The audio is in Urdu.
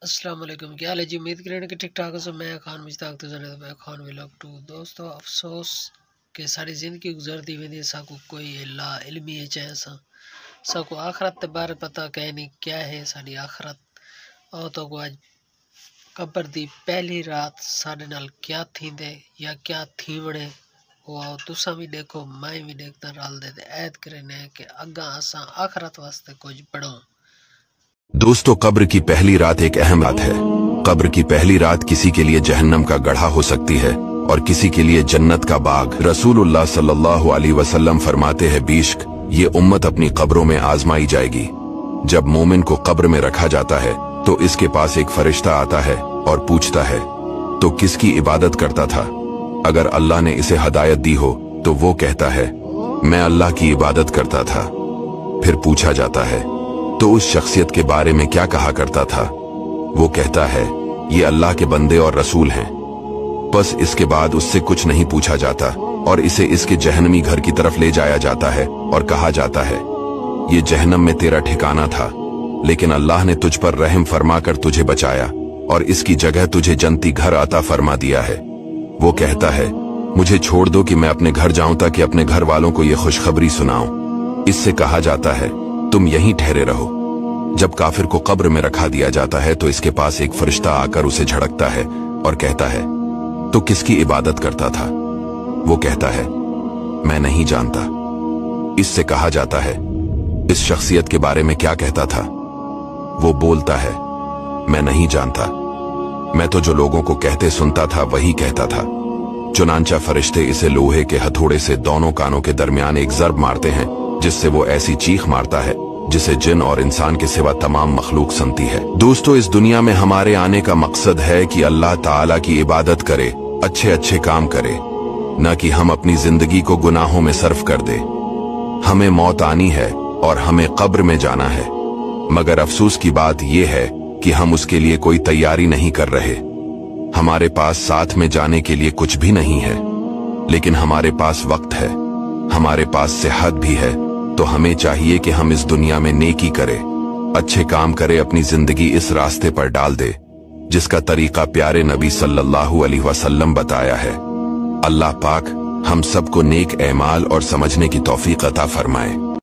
السلام علیکم، کیا حال ہے جی؟ امید کریں کہ ٹھیک ٹھاک ہو سب۔ میں خان مشتاق تو جانے میں خان ولاگ 2 دوستو افسوس کہ ساری زندگی گزرتی ہوئی ساکو کوئی لا علمی ہے چاہے ساکو آخرت تے بارے پتہ کہ نہیں کیا ہے ساری آخرت اور تو کو آج قبر دی پہلی رات ساڈے نال کیا تھیندے یا کیا تھیونے وہ آؤ تساں بھی دیکھو میں بھی دیکھتا رال دے عید کرنے کہ اگاں اساں آخرت واسطے کچھ پڑھوں۔ دوستو قبر کی پہلی رات ایک اہم رات ہے۔ قبر کی پہلی رات کسی کے لیے جہنم کا گڑھا ہو سکتی ہے اور کسی کے لیے جنت کا باغ۔ رسول اللہ صلی اللہ علیہ وسلم فرماتے ہیں بیشک یہ امت اپنی قبروں میں آزمائی جائے گی۔ جب مومن کو قبر میں رکھا جاتا ہے تو اس کے پاس ایک فرشتہ آتا ہے اور پوچھتا ہے تو کس کی عبادت کرتا تھا؟ اگر اللہ نے اسے ہدایت دی ہو تو وہ کہتا ہے میں اللہ کی عبادت کرتا تھا۔ پھر پوچھا جاتا ہے تو اس شخصیت کے بارے میں کیا کہا کرتا تھا؟ وہ کہتا ہے یہ اللہ کے بندے اور رسول ہیں۔ بس اس کے بعد اس سے کچھ نہیں پوچھا جاتا اور اسے اس کے جہنمی گھر کی طرف لے جایا جاتا ہے اور کہا جاتا ہے یہ جہنم میں تیرا ٹھکانہ تھا، لیکن اللہ نے تجھ پر رحم فرما کر تجھے بچایا اور اس کی جگہ تجھے جنتی گھر عطا فرما دیا ہے۔ وہ کہتا ہے مجھے چھوڑ دو کہ میں اپنے گھر جاؤں تاکہ اپنے گھر والوں کو یہ خوشخبری سناؤں۔ اس سے کہا جاتا ہے تم یہیں ٹھہرے رہو۔ جب کافر کو قبر میں رکھا دیا جاتا ہے تو اس کے پاس ایک فرشتہ آ کر اسے جھڑکتا ہے اور کہتا ہے تو کس کی عبادت کرتا تھا؟ وہ کہتا ہے میں نہیں جانتا۔ اس سے کہا جاتا ہے اس شخصیت کے بارے میں کیا کہتا تھا؟ وہ بولتا ہے میں نہیں جانتا، میں تو جو لوگوں کو کہتے سنتا تھا وہی کہتا تھا۔ چنانچہ فرشتے اسے لوہے کے ہتھوڑے سے دونوں کانوں کے درمیان ایک ضرب مارتے ہیں جس سے وہ ایسی چیخ مارتا ہے جسے جن اور انسان کے سوا تمام مخلوق سنتی ہے۔ دوستو اس دنیا میں ہمارے آنے کا مقصد ہے کہ اللہ تعالیٰ کی عبادت کرے، اچھے کام کرے، نہ کہ ہم اپنی زندگی کو گناہوں میں صرف کر دے۔ ہمیں موت آنی ہے اور ہمیں قبر میں جانا ہے، مگر افسوس کی بات یہ ہے کہ ہم اس کے لیے کوئی تیاری نہیں کر رہے۔ ہمارے پاس ساتھ میں جانے کے لیے کچھ بھی نہیں ہے، لیکن ہمارے پاس وقت ہے، ہمارے پاس صحت بھی ہے، تو ہمیں چاہیے کہ ہم اس دنیا میں نیکی کرے، اچھے کام کرے، اپنی زندگی اس راستے پر ڈال دے جس کا طریقہ پیارے نبی صلی اللہ علیہ وسلم بتایا ہے۔ اللہ پاک ہم سب کو نیک اعمال اور سمجھنے کی توفیق عطا فرمائے۔